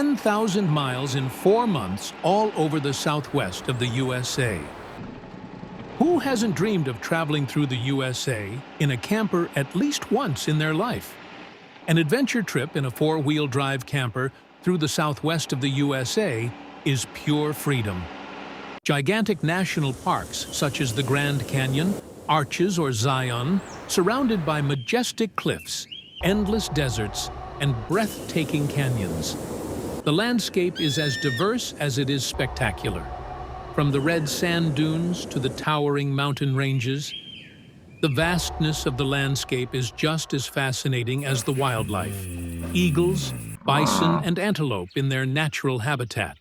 10,000 miles in 4 months all over the southwest of the USA. Who hasn't dreamed of traveling through the USA in a camper at least once in their life? An adventure trip in a 4-wheel drive camper through the southwest of the USA is pure freedom. Gigantic national parks such as the Grand Canyon, Arches or Zion, surrounded by majestic cliffs, endless deserts, and breathtaking canyons. The landscape is as diverse as it is spectacular. From the red sand dunes to the towering mountain ranges, the vastness of the landscape is just as fascinating as the wildlife. Eagles, bison, and antelope in their natural habitat.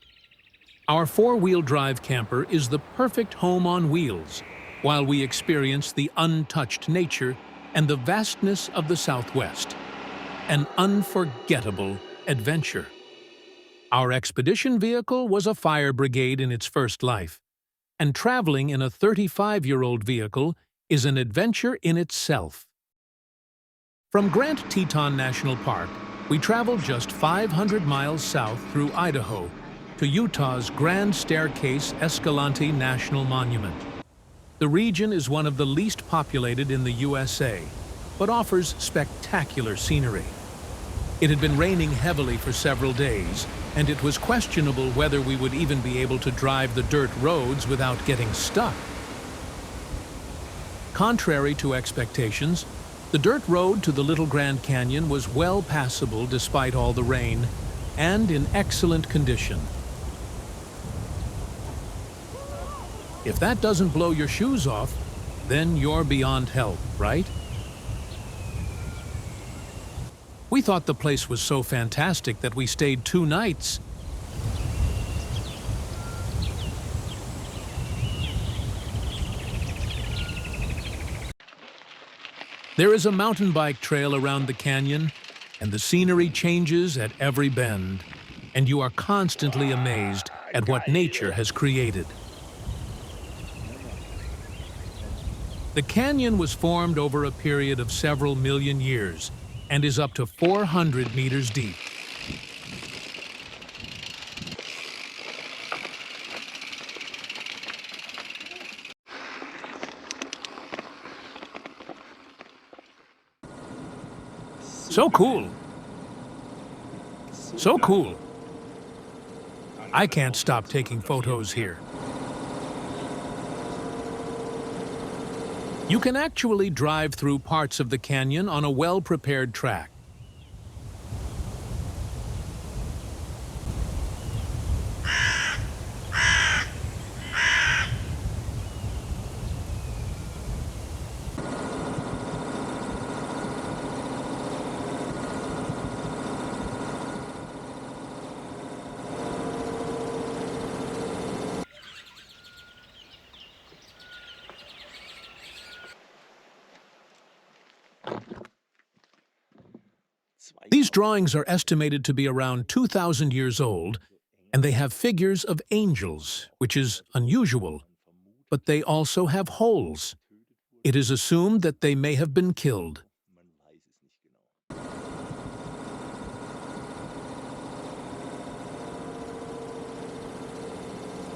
Our 4-wheel drive camper is the perfect home on wheels, while we experience the untouched nature and the vastness of the Southwest. An unforgettable adventure. Our expedition vehicle was a fire brigade in its first life, and traveling in a 35-year-old vehicle is an adventure in itself. From Grand Teton National Park, we traveled just 500 miles south through Idaho to Utah's Grand Staircase Escalante National Monument. The region is one of the least populated in the USA, but offers spectacular scenery. It had been raining heavily for several days, and it was questionable whether we would even be able to drive the dirt roads without getting stuck. Contrary to expectations, the dirt road to the Little Grand Canyon was well passable despite all the rain, and in excellent condition. If that doesn't blow your shoes off, then you're beyond help, right? We thought the place was so fantastic that we stayed 2 nights. There is a mountain bike trail around the canyon, and the scenery changes at every bend, and you are constantly amazed at what nature has created. The canyon was formed over a period of several million years and is up to 400 meters deep. So cool. So cool. I can't stop taking photos here. You can actually drive through parts of the canyon on a well-prepared track. These drawings are estimated to be around 2,000 years old, and they have figures of angels, which is unusual, but they also have holes. It is assumed that they may have been killed.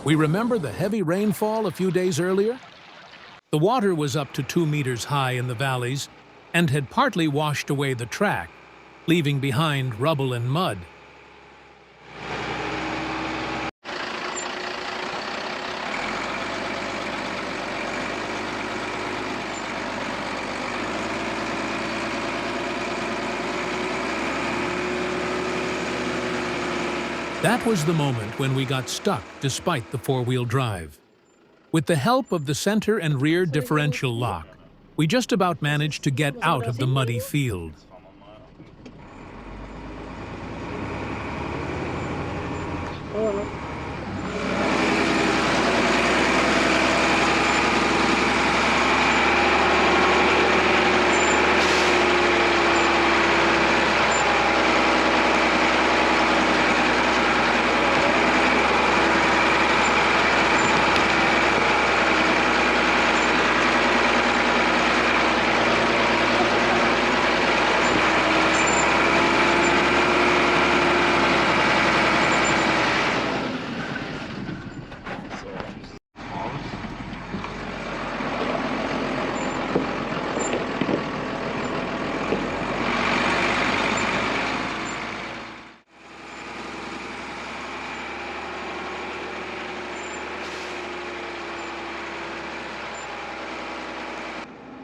We remember the heavy rainfall a few days earlier? The water was up to 2 meters high in the valleys and had partly washed away the track, leaving behind rubble and mud. That was the moment when we got stuck despite the 4-wheel drive. With the help of the center and rear differential lock, we just about managed to get out of the muddy field.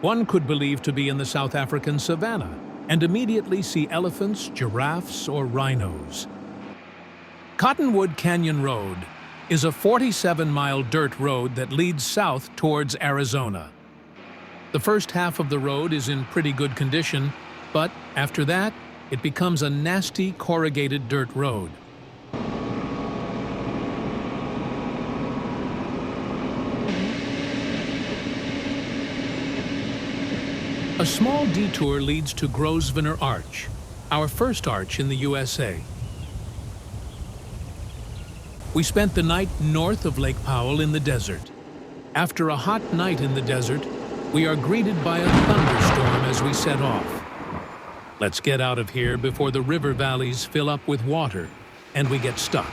One could believe to be in the South African savanna and immediately see elephants, giraffes, or rhinos. Cottonwood Canyon Road is a 47-mile dirt road that leads south towards Arizona. The first half of the road is in pretty good condition, but after that, it becomes a nasty corrugated dirt road. A small detour leads to Grosvenor Arch, our first arch in the USA. We spent the night north of Lake Powell in the desert. After a hot night in the desert, we are greeted by a thunderstorm as we set off. Let's get out of here before the river valleys fill up with water and we get stuck.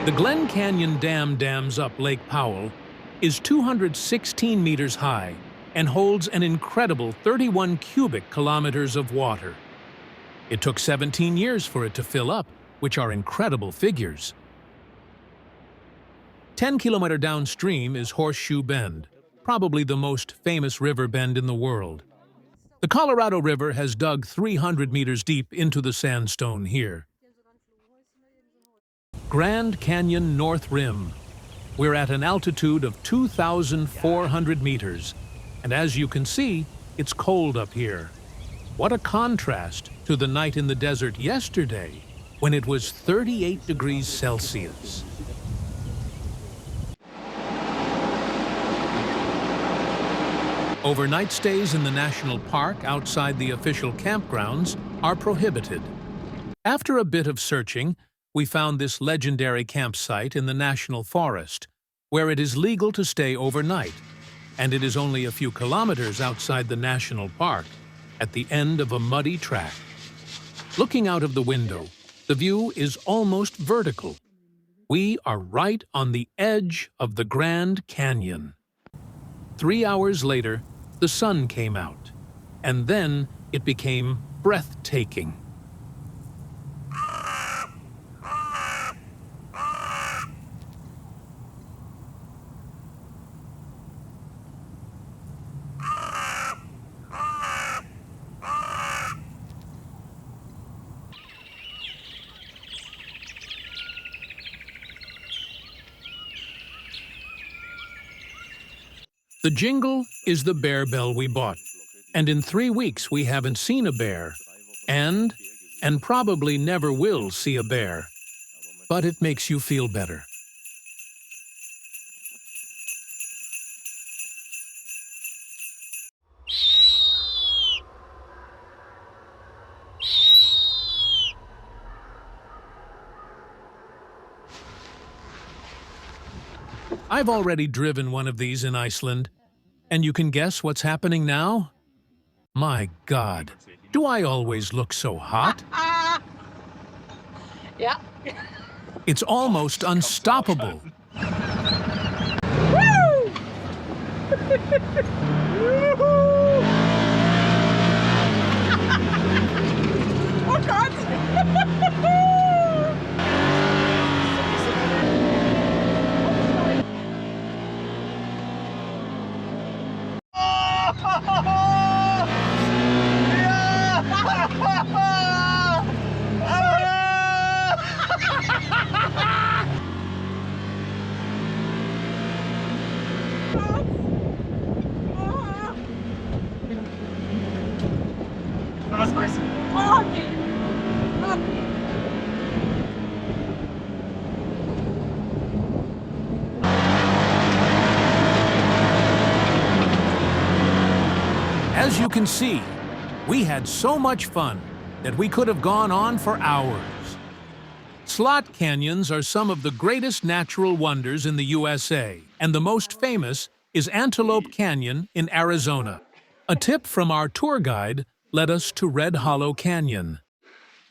The Glen Canyon Dam dams up Lake Powell is 216 meters high and holds an incredible 31 cubic kilometers of water. It took 17 years for it to fill up, which are incredible figures. 10-kilometer downstream is Horseshoe Bend, probably the most famous river bend in the world. The Colorado River has dug 300 meters deep into the sandstone here. Grand Canyon North Rim. We're at an altitude of 2,400 meters, and as you can see, it's cold up here. What a contrast to the night in the desert yesterday, when it was 38 degrees Celsius. Overnight stays in the national park outside the official campgrounds are prohibited. After a bit of searching, we found this legendary campsite in the national forest, where it is legal to stay overnight, and it is only a few kilometers outside the national park, at the end of a muddy track. Looking out of the window, the view is almost vertical. We are right on the edge of the Grand Canyon. 3 hours later, the sun came out, and then it became breathtaking. The jingle is the bear bell we bought, and in 3 weeks we haven't seen a bear, and probably never will see a bear. But it makes you feel better. I've already driven one of these in Iceland, and you can guess what's happening now? My God, do I always look so hot? Yeah. It's almost unstoppable. Woo! Oh God! As you can see, we had so much fun that we could have gone on for hours. Slot canyons are some of the greatest natural wonders in the USA, and the most famous is Antelope Canyon in Arizona. A tip from our tour guide led us to Red Hollow Canyon.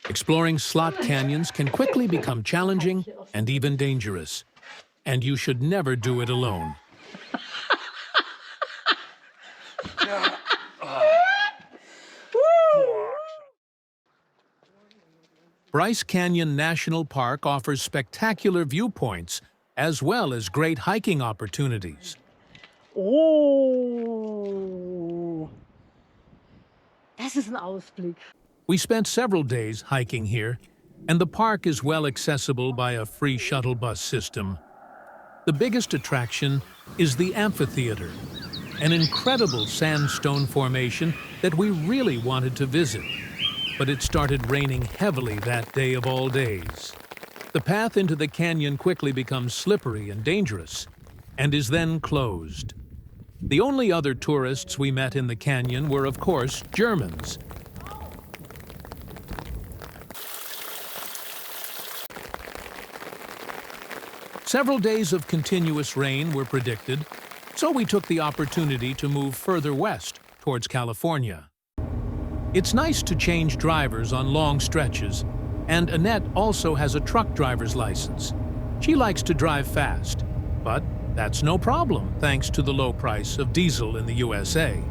Exploring slot canyons can quickly become challenging and even dangerous, and you should never do it alone. Bryce Canyon National Park offers spectacular viewpoints as well as great hiking opportunities. Oh, das ist ein Ausblick. We spent several days hiking here, and the park is well accessible by a free shuttle bus system. The biggest attraction is the amphitheater, an incredible sandstone formation that we really wanted to visit. But it started raining heavily that day of all days. The path into the canyon quickly becomes slippery and dangerous, and is then closed. The only other tourists we met in the canyon were, of course, Germans. Several days of continuous rain were predicted, so we took the opportunity to move further west towards California. It's nice to change drivers on long stretches, and Annette also has a truck driver's license. She likes to drive fast, but that's no problem thanks to the low price of diesel in the USA.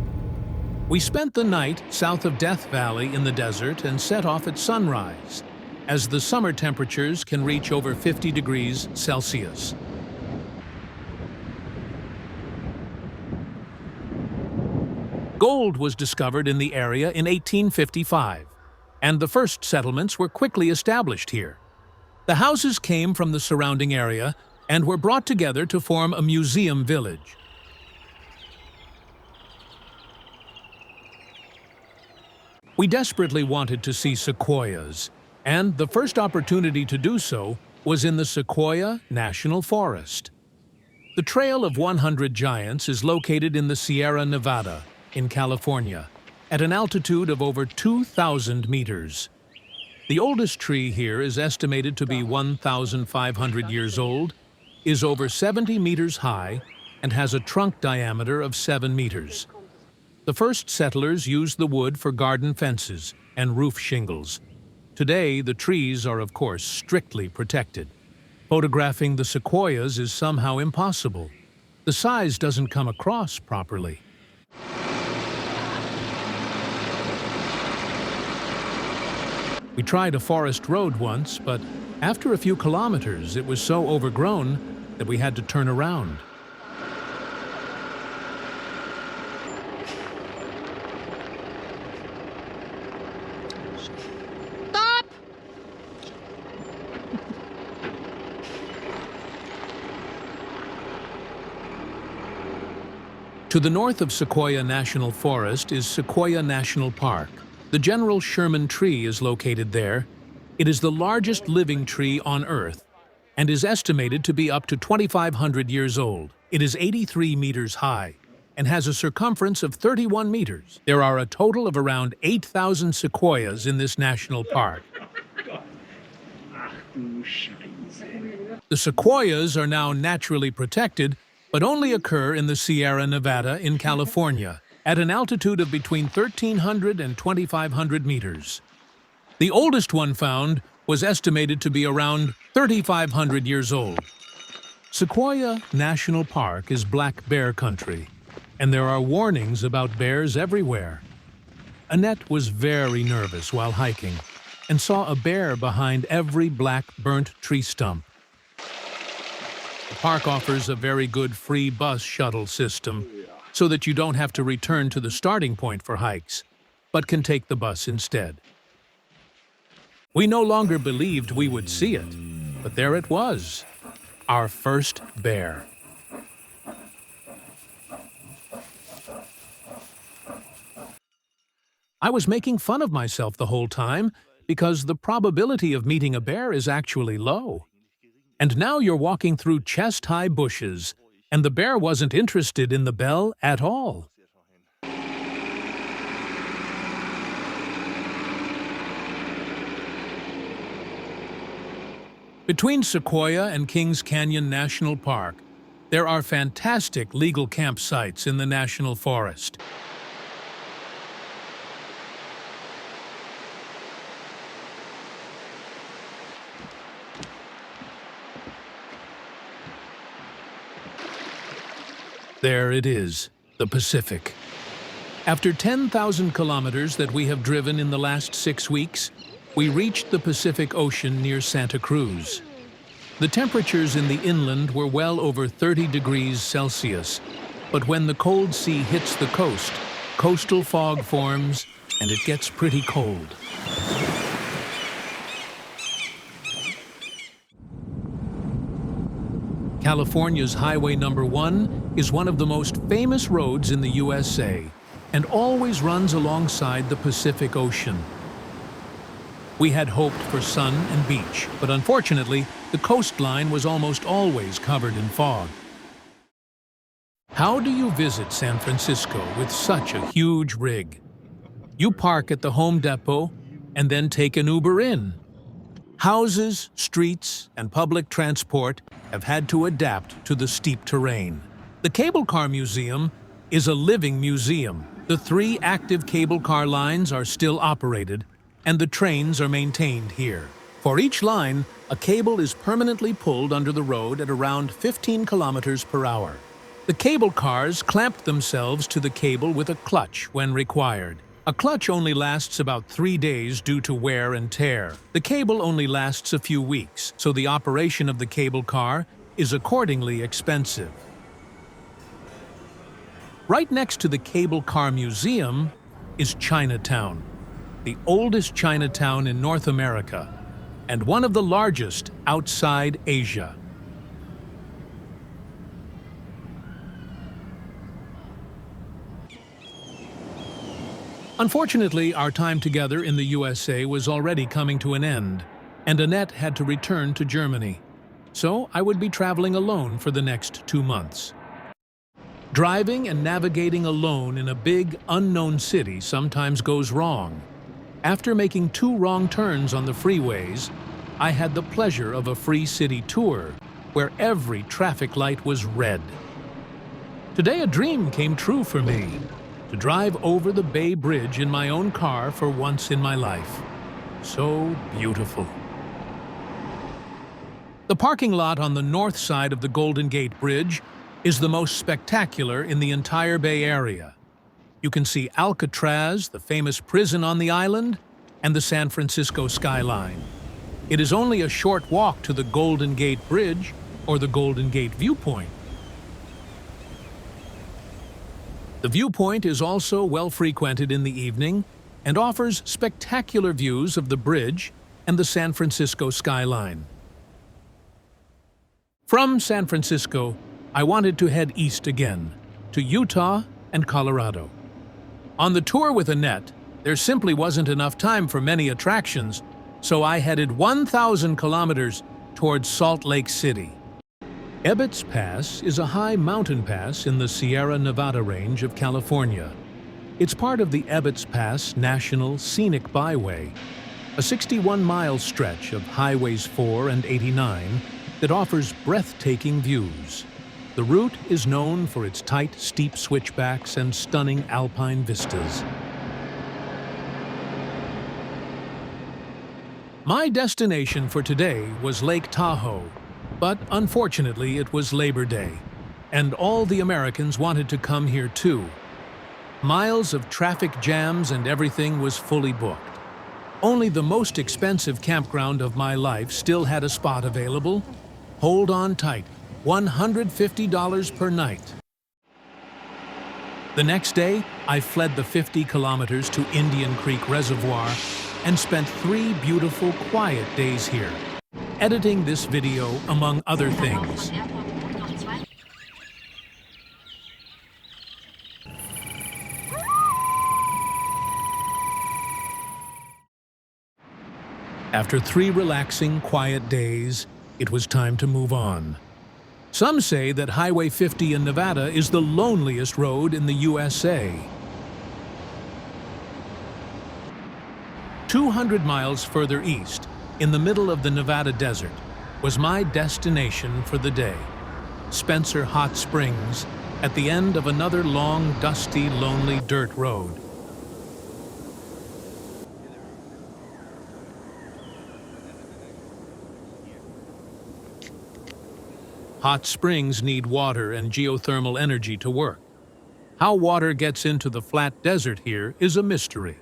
We spent the night south of Death Valley in the desert and set off at sunrise, as the summer temperatures can reach over 50 degrees Celsius. Gold was discovered in the area in 1855, and the first settlements were quickly established here. The houses came from the surrounding area and were brought together to form a museum village. We desperately wanted to see sequoias, and the first opportunity to do so was in the Sequoia National Forest. The Trail of 100 Giants is located in the Sierra Nevada, in California, at an altitude of over 2,000 meters. The oldest tree here is estimated to be 1,500 years old, is over 70 meters high, and has a trunk diameter of 7 meters. The first settlers used the wood for garden fences and roof shingles. Today, the trees are, of course, strictly protected. Photographing the sequoias is somehow impossible. The size doesn't come across properly. We tried a forest road once, but after a few kilometers, it was so overgrown that we had to turn around. Stop! To the north of Sequoia National Forest is Sequoia National Park. The General Sherman tree is located there. It is the largest living tree on Earth and is estimated to be up to 2,500 years old. It is 83 meters high and has a circumference of 31 meters. There are a total of around 8,000 sequoias in this national park. The sequoias are now naturally protected, but only occur in the Sierra Nevada in California, at an altitude of between 1,300 and 2,500 meters. The oldest one found was estimated to be around 3,500 years old. Sequoia National Park is black bear country, and there are warnings about bears everywhere. Annette was very nervous while hiking and saw a bear behind every black burnt tree stump. The park offers a very good free bus shuttle system, so that you don't have to return to the starting point for hikes, but can take the bus instead. We no longer believed we would see it, but there it was, our first bear. I was making fun of myself the whole time because the probability of meeting a bear is actually low. And now you're walking through chest-high bushes, and the bear wasn't interested in the bell at all. Between Sequoia and Kings Canyon National Park, there are fantastic legal campsites in the national forest. . There it is, the Pacific. After 10,000 kilometers that we have driven in the last 6 weeks, we reached the Pacific Ocean near Santa Cruz. The temperatures in the inland were well over 30 degrees Celsius, but when the cold sea hits the coast, coastal fog forms and it gets pretty cold. California's Highway Number 1 is one of the most famous roads in the USA and always runs alongside the Pacific Ocean. We had hoped for sun and beach, but unfortunately, the coastline was almost always covered in fog. How do you visit San Francisco with such a huge rig? You park at the Home Depot and then take an Uber in. Houses, streets, and public transport have had to adapt to the steep terrain. The Cable Car Museum is a living museum. The 3 active cable car lines are still operated, and the trains are maintained here. For each line, a cable is permanently pulled under the road at around 15 kilometers per hour. The cable cars clamp themselves to the cable with a clutch when required. A clutch only lasts about 3 days due to wear and tear. The cable only lasts a few weeks, so the operation of the cable car is accordingly expensive. Right next to the Cable Car Museum is Chinatown, the oldest Chinatown in North America, and one of the largest outside Asia. Unfortunately, our time together in the USA was already coming to an end, and Annette had to return to Germany. So I would be traveling alone for the next 2 months. Driving and navigating alone in a big, unknown city sometimes goes wrong. After making 2 wrong turns on the freeways, I had the pleasure of a free city tour where every traffic light was red. Today a dream came true for me, to drive over the Bay Bridge in my own car for once in my life. So beautiful. The parking lot on the north side of the Golden Gate Bridge is the most spectacular in the entire Bay Area. You can see Alcatraz, the famous prison on the island, and the San Francisco skyline. It is only a short walk to the Golden Gate Bridge or the Golden Gate Viewpoint. The viewpoint is also well frequented in the evening and offers spectacular views of the bridge and the San Francisco skyline. From San Francisco, I wanted to head east again, to Utah and Colorado. On the tour with Annette, there simply wasn't enough time for many attractions, so I headed 1,000 kilometers towards Salt Lake City. Ebbets Pass is a high mountain pass in the Sierra Nevada range of California. It's part of the Ebbets Pass National Scenic Byway, a 61-mile stretch of Highways 4 and 89 that offers breathtaking views. The route is known for its tight, steep switchbacks and stunning alpine vistas. My destination for today was Lake Tahoe, but unfortunately it was Labor Day, and all the Americans wanted to come here too. Miles of traffic jams and everything was fully booked. Only the most expensive campground of my life still had a spot available. Hold on tight, $150 per night. The next day, I fled the 50 kilometers to Indian Creek Reservoir and spent 3 beautiful, quiet days here, editing this video among other things. After 3 relaxing, quiet days, it was time to move on. Some say that Highway 50 in Nevada is the loneliest road in the USA. 200 miles further east, in the middle of the Nevada desert, was my destination for the day. Spencer Hot Springs, at the end of another long, dusty, lonely dirt road. Hot springs need water and geothermal energy to work. How water gets into the flat desert here is a mystery.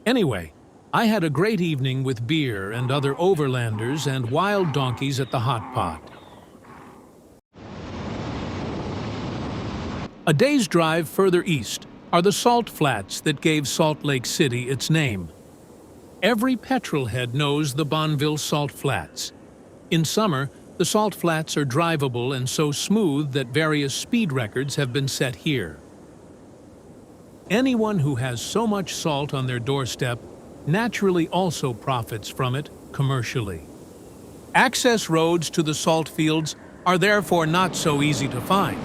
Anyway, I had a great evening with beer and other overlanders and wild donkeys at the hot pot. A day's drive further east are the salt flats that gave Salt Lake City its name. Every petrolhead knows the Bonneville Salt Flats. In summer, the salt flats are drivable and so smooth that various speed records have been set here. Anyone who has so much salt on their doorstep naturally also profits from it commercially. Access roads to the salt fields are therefore not so easy to find.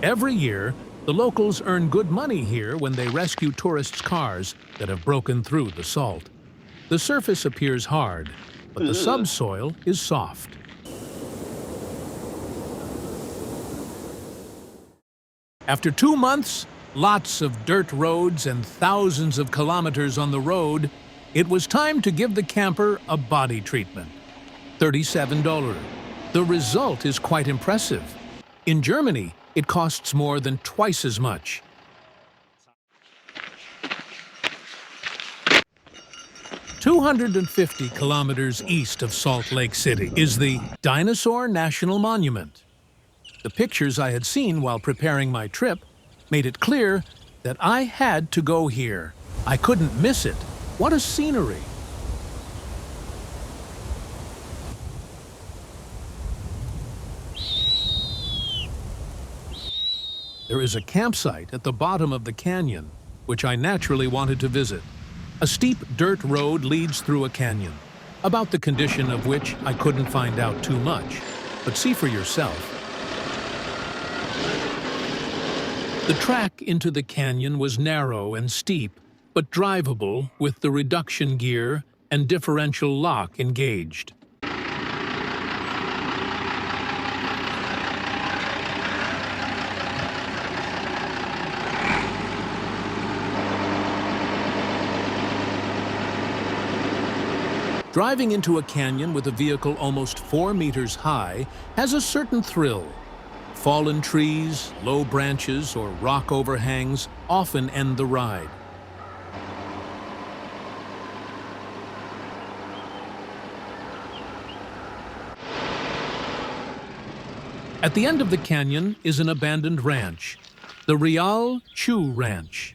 Every year, the locals earn good money here when they rescue tourists' cars that have broken through the salt. The surface appears hard, but the subsoil is soft. After 2 months, lots of dirt roads and thousands of kilometers on the road, it was time to give the camper a body treatment. $37. The result is quite impressive. In Germany, it costs more than twice as much. "250 kilometers east of Salt Lake City is the Dinosaur National Monument. The pictures I had seen while preparing my trip made it clear that I had to go here. I couldn't miss it. What a scenery! There is a campsite at the bottom of the canyon, which I naturally wanted to visit. A steep dirt road leads through a canyon, about the condition of which I couldn't find out too much, but see for yourself. The track into the canyon was narrow and steep, but drivable with the reduction gear and differential lock engaged. Driving into a canyon with a vehicle almost 4 meters high has a certain thrill. Fallen trees, low branches, or rock overhangs often end the ride. At the end of the canyon is an abandoned ranch, the Real Chew Ranch.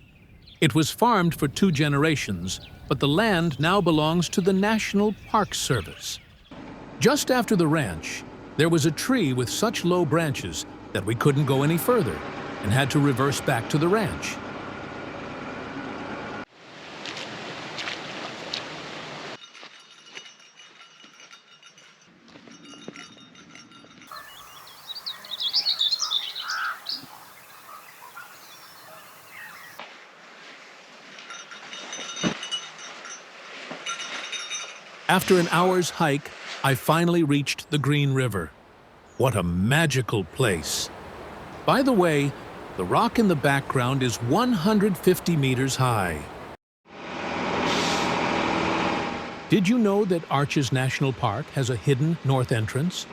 It was farmed for 2 generations, but the land now belongs to the National Park Service. Just after the ranch, there was a tree with such low branches that we couldn't go any further and had to reverse back to the ranch. After an hour's hike, I finally reached the Green River. What a magical place! By the way, the rock in the background is 150 meters high. Did you know that Arches National Park has a hidden north entrance?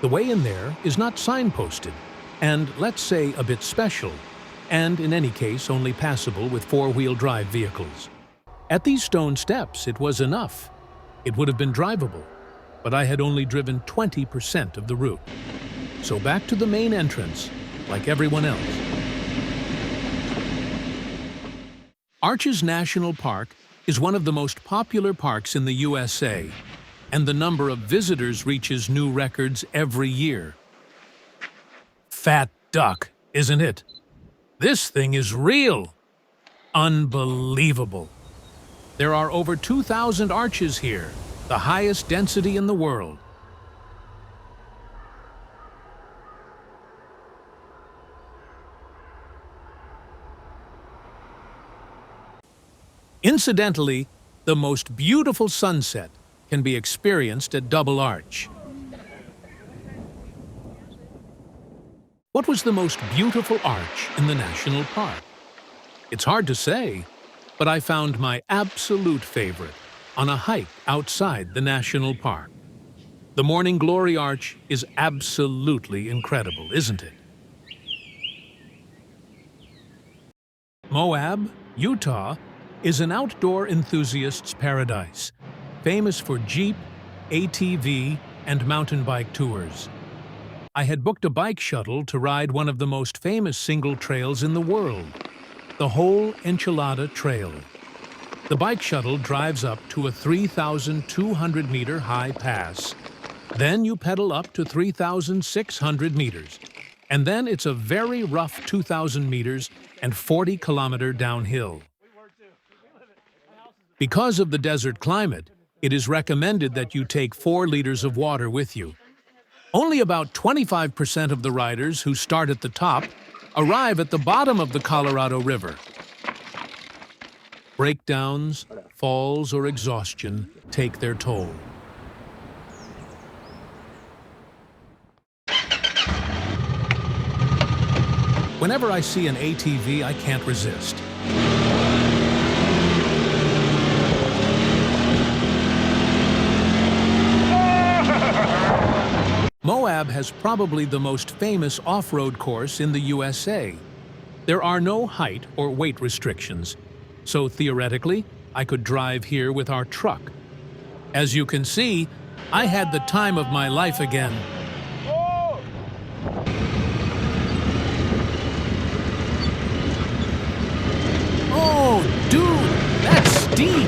The way in there is not signposted, and let's say a bit special, and in any case only passable with 4-wheel drive vehicles. At these stone steps, it was enough. It would have been drivable, but I had only driven 20% of the route. So back to the main entrance, like everyone else. Arches National Park is one of the most popular parks in the USA, and the number of visitors reaches new records every year. Fat duck, isn't it? This thing is real. Unbelievable. There are over 2,000 arches here, the highest density in the world. Incidentally, the most beautiful sunset can be experienced at Double Arch. What was the most beautiful arch in the national park? It's hard to say, but I found my absolute favorite on a hike outside the national park. The Morning Glory Arch is absolutely incredible, isn't it? Moab, Utah, is an outdoor enthusiast's paradise, famous for Jeep, ATV, and mountain bike tours. I had booked a bike shuttle to ride one of the most famous single trails in the world, the Whole Enchilada Trail. The bike shuttle drives up to a 3,200-meter high pass. Then you pedal up to 3,600 meters. And then it's a very rough 2,000 meters and 40-kilometer downhill. Because of the desert climate, it is recommended that you take 4 liters of water with you. Only about 25% of the riders who start at the top arrive at the bottom of the Colorado River. Breakdowns, falls, or exhaustion take their toll. Whenever I see an ATV, I can't resist. Moab has probably the most famous off-road course in the USA. There are no height or weight restrictions, so theoretically, I could drive here with our truck. As you can see, I had the time of my life again. Oh, dude, that's steep!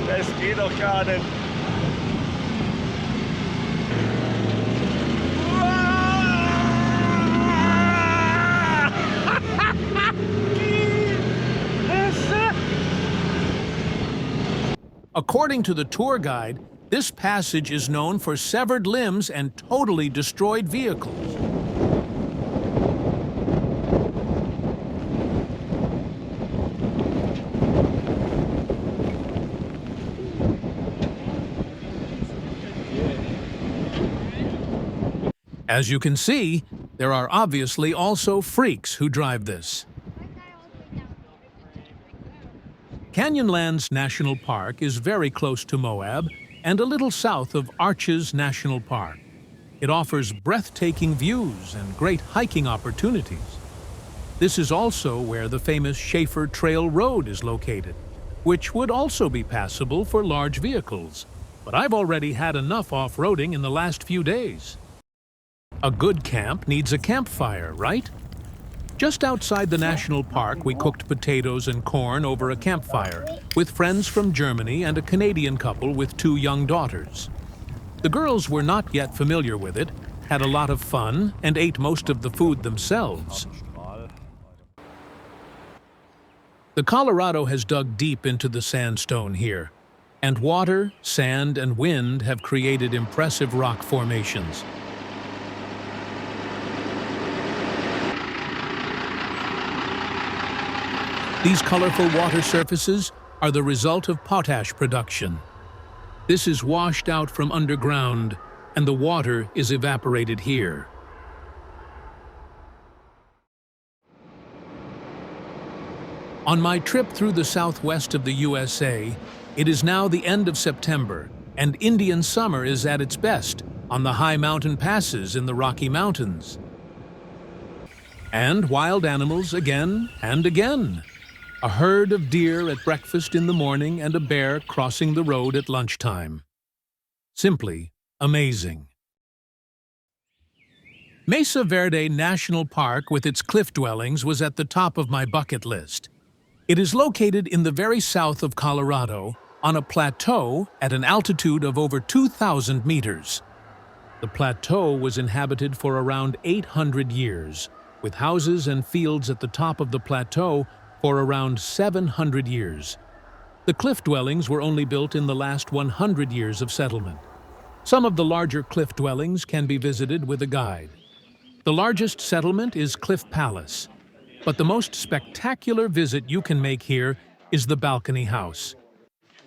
Das geht doch gar nicht. According to the tour guide, this passage is known for severed limbs and totally destroyed vehicles. As you can see, there are obviously also freaks who drive this. Canyonlands National Park is very close to Moab and a little south of Arches National Park. It offers breathtaking views and great hiking opportunities. This is also where the famous Schaefer Trail Road is located, which would also be passable for large vehicles. But I've already had enough off-roading in the last few days. A good camp needs a campfire, right? Just outside the national park, we cooked potatoes and corn over a campfire with friends from Germany and a Canadian couple with 2 young daughters. The girls were not yet familiar with it, had a lot of fun, and ate most of the food themselves. The Colorado has dug deep into the sandstone here, and water, sand, and wind have created impressive rock formations. These colorful water surfaces are the result of potash production. This is washed out from underground, and the water is evaporated here. On my trip through the southwest of the USA, it is now the end of September, and Indian summer is at its best on the high mountain passes in the Rocky Mountains. And wild animals again and again. A herd of deer at breakfast in the morning and a bear crossing the road at lunchtime. Simply amazing. Mesa Verde National Park with its cliff dwellings was at the top of my bucket list. It is located in the very south of Colorado, on a plateau at an altitude of over 2,000 meters. The plateau was inhabited for around 800 years, with houses and fields at the top of the plateau for around 700 years. The cliff dwellings were only built in the last 100 years of settlement. Some of the larger cliff dwellings can be visited with a guide. The largest settlement is Cliff Palace, but the most spectacular visit you can make here is the Balcony House.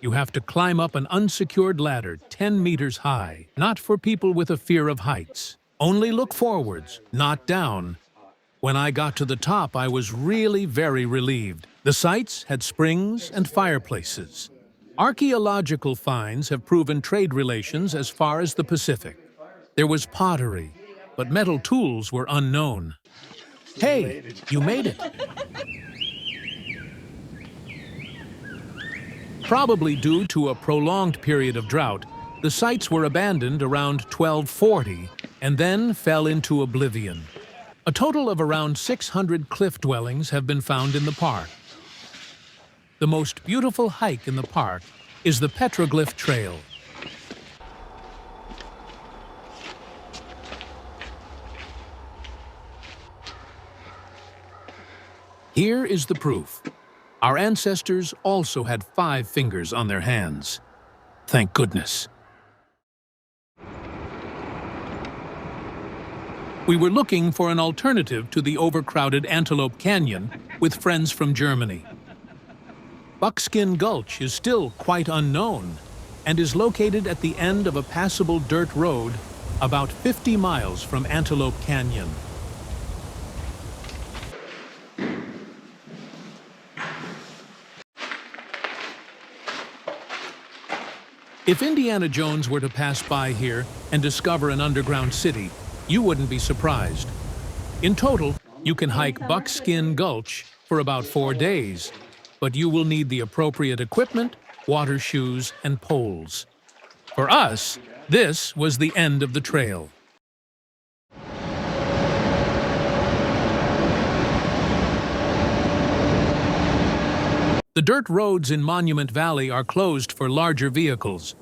You have to climb up an unsecured ladder 10 meters high, not for people with a fear of heights. Only look forwards, not down. When I got to the top, I was really very relieved. The sites had springs and fireplaces. Archaeological finds have proven trade relations as far as the Pacific. There was pottery, but metal tools were unknown. Hey, you made it. Probably due to a prolonged period of drought, the sites were abandoned around 1240 and then fell into oblivion. A total of around 600 cliff dwellings have been found in the park. The most beautiful hike in the park is the Petroglyph Trail. Here is the proof. Our ancestors also had 5 fingers on their hands. Thank goodness. We were looking for an alternative to the overcrowded Antelope Canyon with friends from Germany. Buckskin Gulch is still quite unknown and is located at the end of a passable dirt road about 50 miles from Antelope Canyon. If Indiana Jones were to pass by here and discover an underground city, you wouldn't be surprised. In total, you can hike Buckskin Gulch for about 4 days, but you will need the appropriate equipment, water shoes, and poles. For us, this was the end of the trail. The dirt roads in Monument Valley are closed for larger vehicles.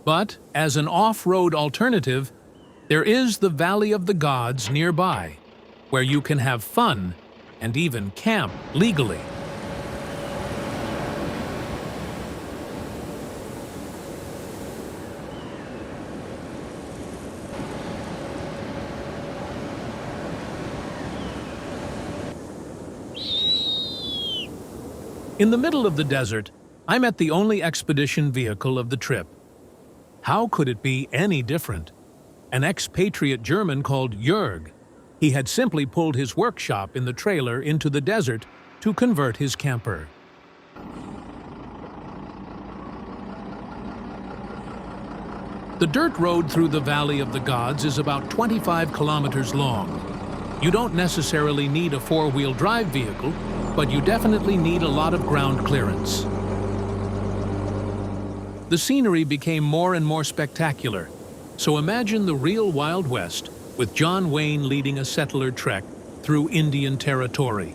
But, as an off-road alternative, there is the Valley of the Gods nearby, where you can have fun and even camp legally. In the middle of the desert, I met the only expedition vehicle of the trip. How could it be any different? An expatriate German called Jörg. He had simply pulled his workshop in the trailer into the desert to convert his camper. The dirt road through the Valley of the Gods is about 25 kilometers long. You don't necessarily need a 4-wheel drive vehicle, but you definitely need a lot of ground clearance. The scenery became more and more spectacular, so imagine the real Wild West with John Wayne leading a settler trek through Indian territory.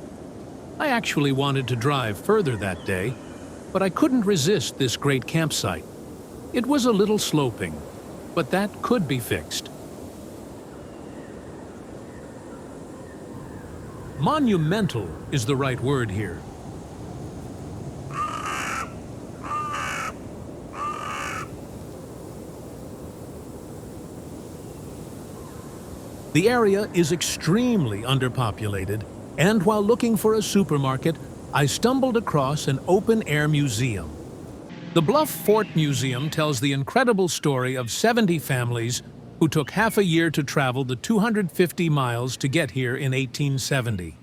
I actually wanted to drive further that day, but I couldn't resist this great campsite. It was a little sloping, but that could be fixed. Monumental is the right word here. The area is extremely underpopulated, and while looking for a supermarket, I stumbled across an open-air museum. The Bluff Fort Museum tells the incredible story of 70 families who took half a year to travel the 250 miles to get here in 1870.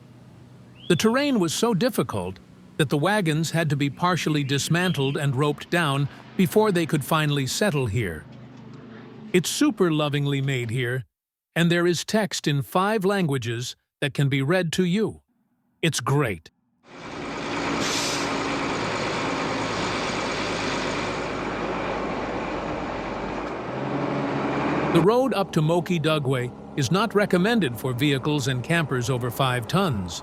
The terrain was so difficult that the wagons had to be partially dismantled and roped down before they could finally settle here. It's super lovingly made here, and there is text in 5 languages that can be read to you. It's great. The road up to Moki Dugway is not recommended for vehicles and campers over 5 tons,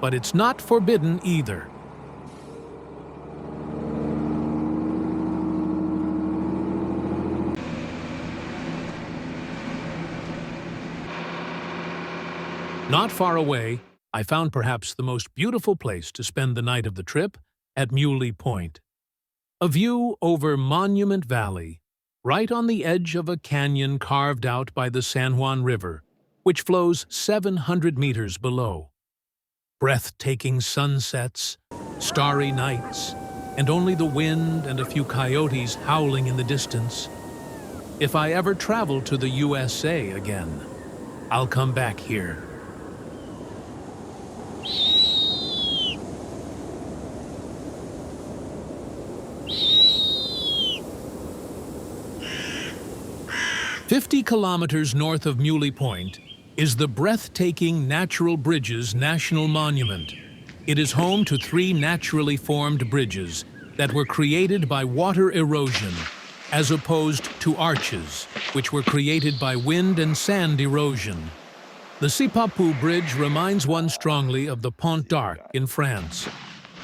but it's not forbidden either. Not far away, I found perhaps the most beautiful place to spend the night of the trip, at Muley Point. A view over Monument Valley, right on the edge of a canyon carved out by the San Juan River, which flows 700 meters below. Breathtaking sunsets, starry nights, and only the wind and a few coyotes howling in the distance. If I ever travel to the USA again, I'll come back here. "50 kilometers north of Muley Point is the breathtaking Natural Bridges National Monument. It is home to 3 naturally formed bridges that were created by water erosion, as opposed to arches, which were created by wind and sand erosion. The Sipapu Bridge reminds one strongly of the Pont d'Arc in France.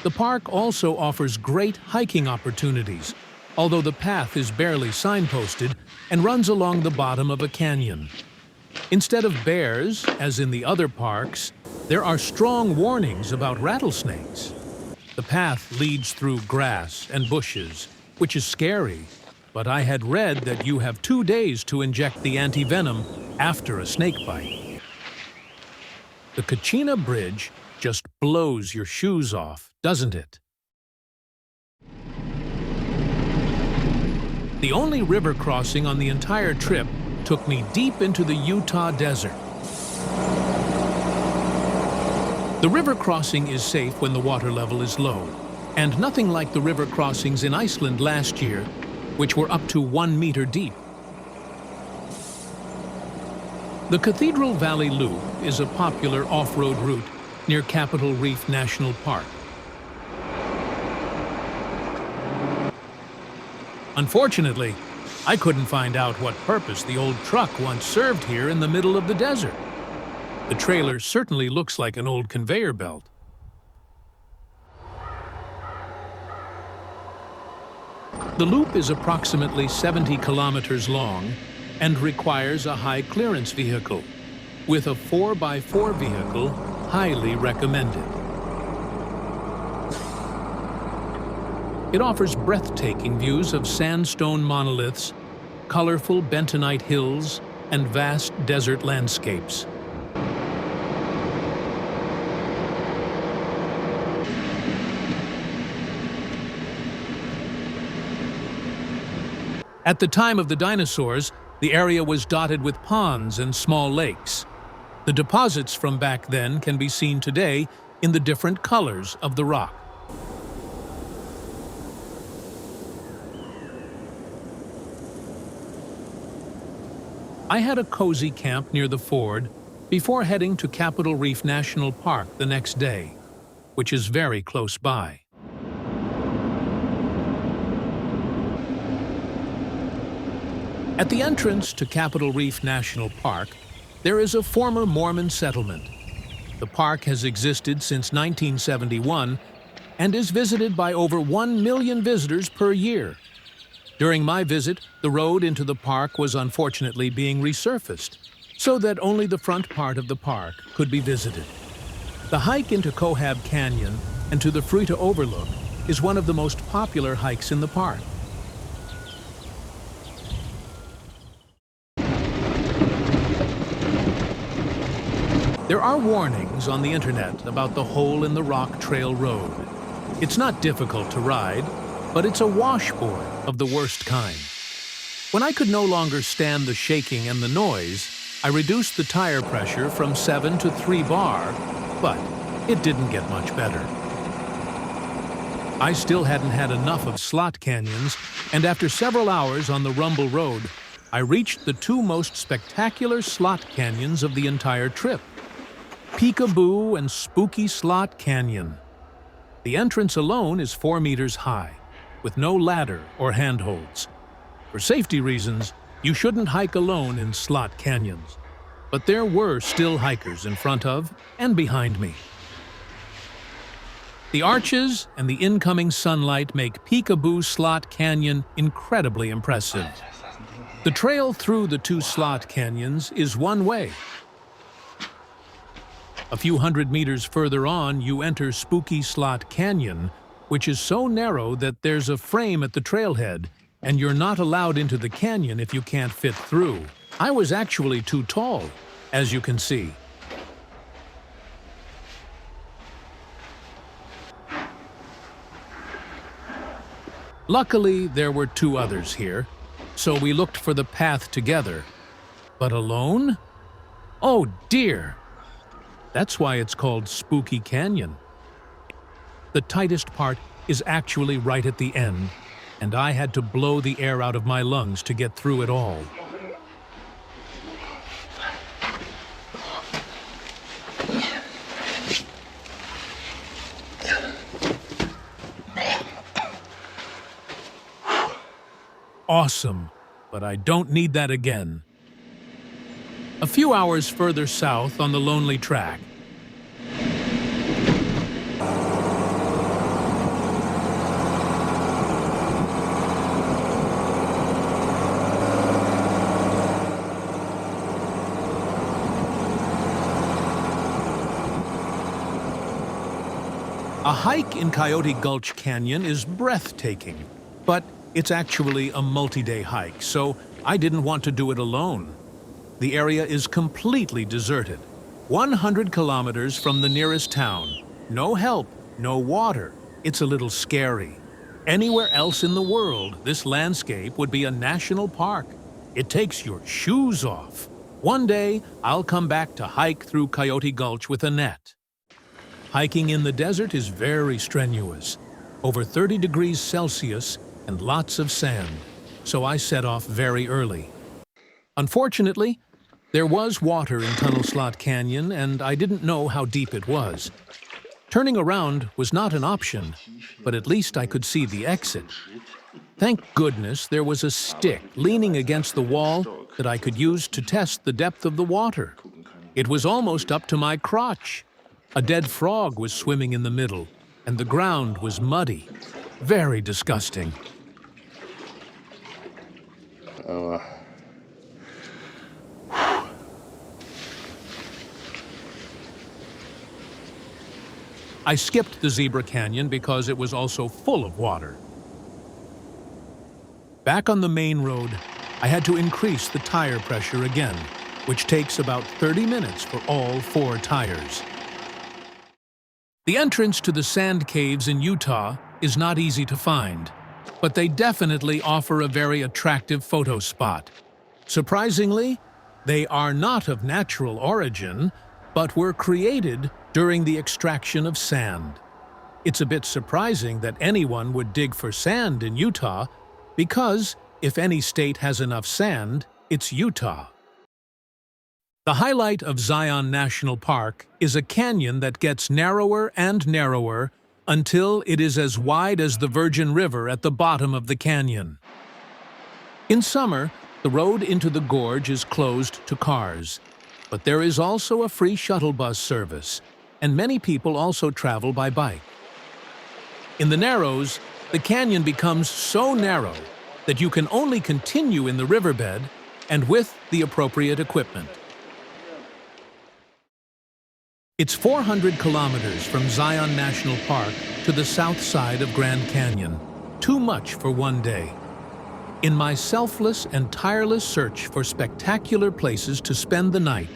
The park also offers great hiking opportunities, although the path is barely signposted and runs along the bottom of a canyon. Instead of bears, as in the other parks, there are strong warnings about rattlesnakes. The path leads through grass and bushes, which is scary, but I had read that you have 2 days to inject the antivenom after a snake bite. The Kachina Bridge just blows your shoes off, doesn't it? The only river crossing on the entire trip took me deep into the Utah desert. The river crossing is safe when the water level is low, and nothing like the river crossings in Iceland last year, which were up to 1 meter deep. The Cathedral Valley Loop is a popular off-road route near Capitol Reef National Park. Unfortunately, I couldn't find out what purpose the old truck once served here in the middle of the desert. The trailer certainly looks like an old conveyor belt. The loop is approximately 70 kilometers long and requires a high-clearance vehicle, with a 4x4 vehicle highly recommended. It offers breathtaking views of sandstone monoliths, colorful bentonite hills, and vast desert landscapes. At the time of the dinosaurs, the area was dotted with ponds and small lakes. The deposits from back then can be seen today in the different colors of the rock. I had a cozy camp near the ford before heading to Capitol Reef National Park the next day, which is very close by. At the entrance to Capitol Reef National Park, there is a former Mormon settlement. The park has existed since 1971 and is visited by over 1 million visitors per year. During my visit, the road into the park was unfortunately being resurfaced, so that only the front part of the park could be visited. The hike into Moab Canyon and to the Fruita Overlook is one of the most popular hikes in the park. There are warnings on the internet about the Hole in the Rock Trail Road. It's not difficult to ride, but it's a washboard of the worst kind. When I could no longer stand the shaking and the noise, I reduced the tire pressure from 7 to 3 bar, but it didn't get much better. I still hadn't had enough of slot canyons, and after several hours on the Rumble Road, I reached the 2 most spectacular slot canyons of the entire trip: Peekaboo and Spooky Slot Canyon. The entrance alone is 4 meters high, with no ladder or handholds. For safety reasons, you shouldn't hike alone in slot canyons, but there were still hikers in front of and behind me. The arches and the incoming sunlight make Peekaboo Slot Canyon incredibly impressive. The trail through the 2 slot canyons is one way. A few hundred meters further on, you enter Spooky Slot Canyon, which is so narrow that there's a frame at the trailhead, and you're not allowed into the canyon if you can't fit through. I was actually too tall, as you can see. Luckily, there were two others here, so we looked for the path together. But alone? Oh dear! That's why it's called Spooky Canyon. The tightest part is actually right at the end, and I had to blow the air out of my lungs to get through it all. Awesome, but I don't need that again. A few hours further south on the lonely track, a hike in Coyote Gulch Canyon is breathtaking, but it's actually a multi-day hike, so I didn't want to do it alone. The area is completely deserted. 100 kilometers from the nearest town. No help, no water. It's a little scary. Anywhere else in the world, this landscape would be a national park. It takes your shoes off. One day, I'll come back to hike through Coyote Gulch with a net. Hiking in the desert is very strenuous. Over 30 degrees Celsius and lots of sand, so I set off very early. Unfortunately, there was water in Tunnel Slot Canyon, and I didn't know how deep it was. Turning around was not an option, but at least I could see the exit. Thank goodness there was a stick leaning against the wall that I could use to test the depth of the water. It was almost up to my crotch. A dead frog was swimming in the middle, and the ground was muddy. Very disgusting. I skipped the Zebra Canyon because it was also full of water. Back on the main road, I had to increase the tire pressure again, which takes about 30 minutes for all 4 tires. The entrance to the sand caves in Utah is not easy to find, but they definitely offer a very attractive photo spot. Surprisingly, they are not of natural origin, but were created during the extraction of sand. It's a bit surprising that anyone would dig for sand in Utah, because if any state has enough sand, it's Utah. The highlight of Zion National Park is a canyon that gets narrower and narrower until it is as wide as the Virgin River at the bottom of the canyon. In summer, the road into the gorge is closed to cars, but there is also a free shuttle bus service, and many people also travel by bike. In the Narrows, the canyon becomes so narrow that you can only continue in the riverbed and with the appropriate equipment. It's 400 kilometers from Zion National Park to the south side of Grand Canyon. Too much for one day. In my selfless and tireless search for spectacular places to spend the night,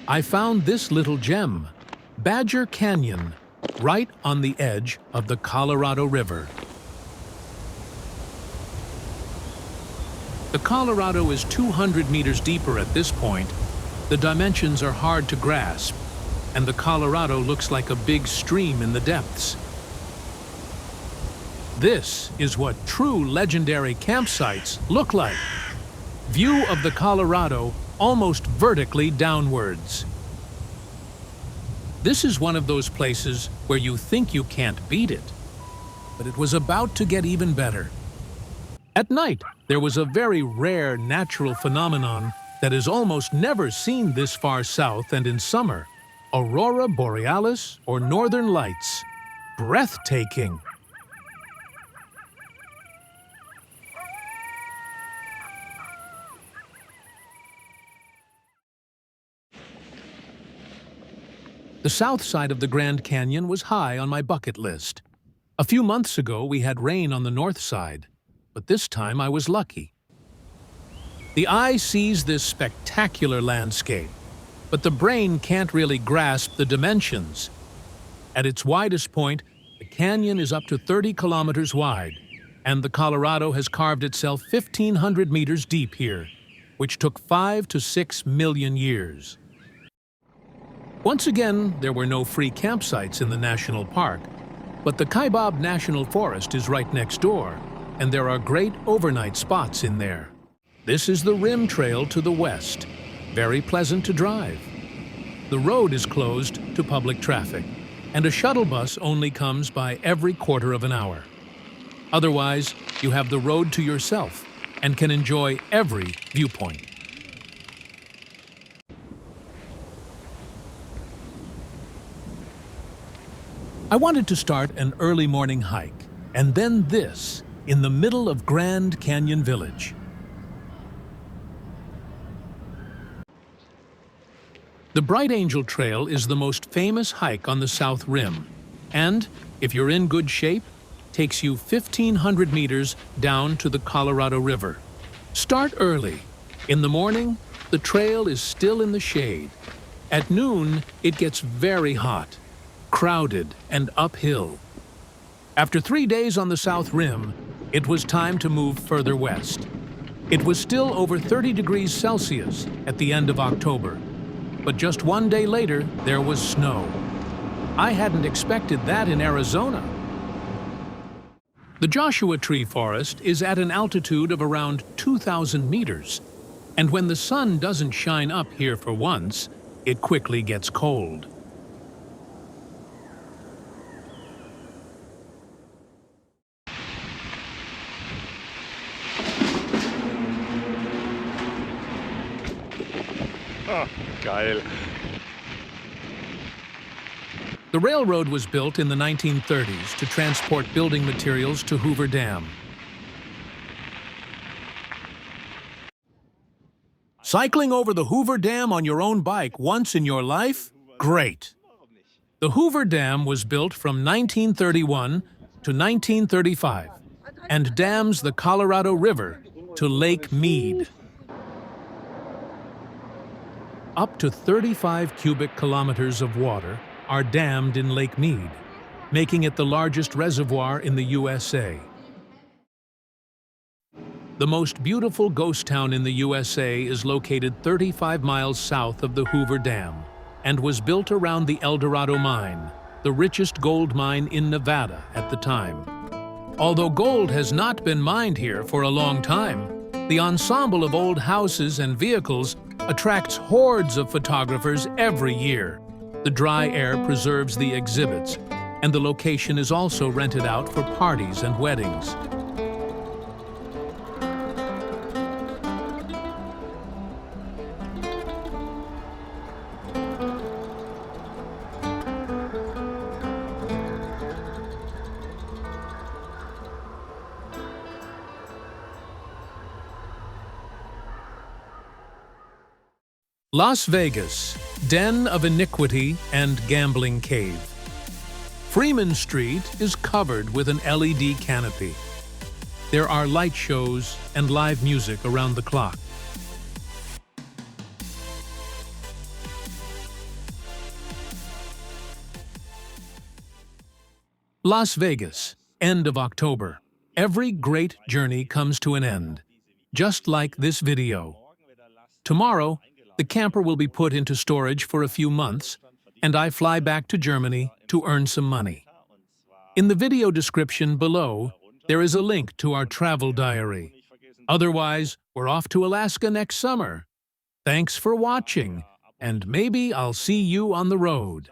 I found this little gem, Badger Canyon, right on the edge of the Colorado River. The Colorado is 200 meters deeper at this point. The dimensions are hard to grasp, and the Colorado looks like a big stream in the depths. This is what true legendary campsites look like. View of the Colorado almost vertically downwards. This is one of those places where you think you can't beat it, but it was about to get even better. At night, there was a very rare natural phenomenon that is almost never seen this far south and in summer. Aurora Borealis, or Northern Lights. Breathtaking. The south side of the Grand Canyon was high on my bucket list. A few months ago, we had rain on the north side, but this time I was lucky. The eye sees this spectacular landscape, but the brain can't really grasp the dimensions. At its widest point, the canyon is up to 30 kilometers wide, and the Colorado has carved itself 1,500 meters deep here, which took 5 to 6 million years. Once again, there were no free campsites in the national park, but the Kaibab National Forest is right next door, and there are great overnight spots in there. This is the Rim Trail to the west, very pleasant to drive. The road is closed to public traffic, and a shuttle bus only comes by every quarter of an hour. Otherwise, you have the road to yourself and can enjoy every viewpoint. I wanted to start an early morning hike, and then this, in the middle of Grand Canyon Village. The Bright Angel Trail is the most famous hike on the South Rim, and, if you're in good shape, takes you 1,500 meters down to the Colorado River. Start early. In the morning, the trail is still in the shade. At noon, it gets very hot, crowded, and uphill. After 3 days on the South Rim, it was time to move further west. It was still over 30 degrees Celsius at the end of October, but just 1 day later, there was snow. I hadn't expected that in Arizona. The Joshua Tree Forest is at an altitude of around 2,000 meters, and when the sun doesn't shine up here for once, it quickly gets cold. Oh, geil. The railroad was built in the 1930s to transport building materials to Hoover Dam. Cycling over the Hoover Dam on your own bike once in your life? Great! The Hoover Dam was built from 1931 to 1935 and dams the Colorado River to Lake Mead. Up to 35 cubic kilometers of water are dammed in Lake Mead, making it the largest reservoir in the USA. The most beautiful ghost town in the USA is located 35 miles south of the Hoover Dam and was built around the El Dorado mine, the richest gold mine in Nevada at the time. Although gold has not been mined here for a long time, the ensemble of old houses and vehicles attracts hordes of photographers every year. The dry air preserves the exhibits, and the location is also rented out for parties and weddings. Las Vegas, den of iniquity and gambling cave. Freeman Street is covered with an LED canopy. There are light shows and live music around the clock. Las Vegas, end of October. Every great journey comes to an end, just like this video. Tomorrow, the camper will be put into storage for a few months, and I fly back to Germany to earn some money. In the video description below, there is a link to our travel diary. Otherwise, we're off to Alaska next summer. Thanks for watching, and maybe I'll see you on the road.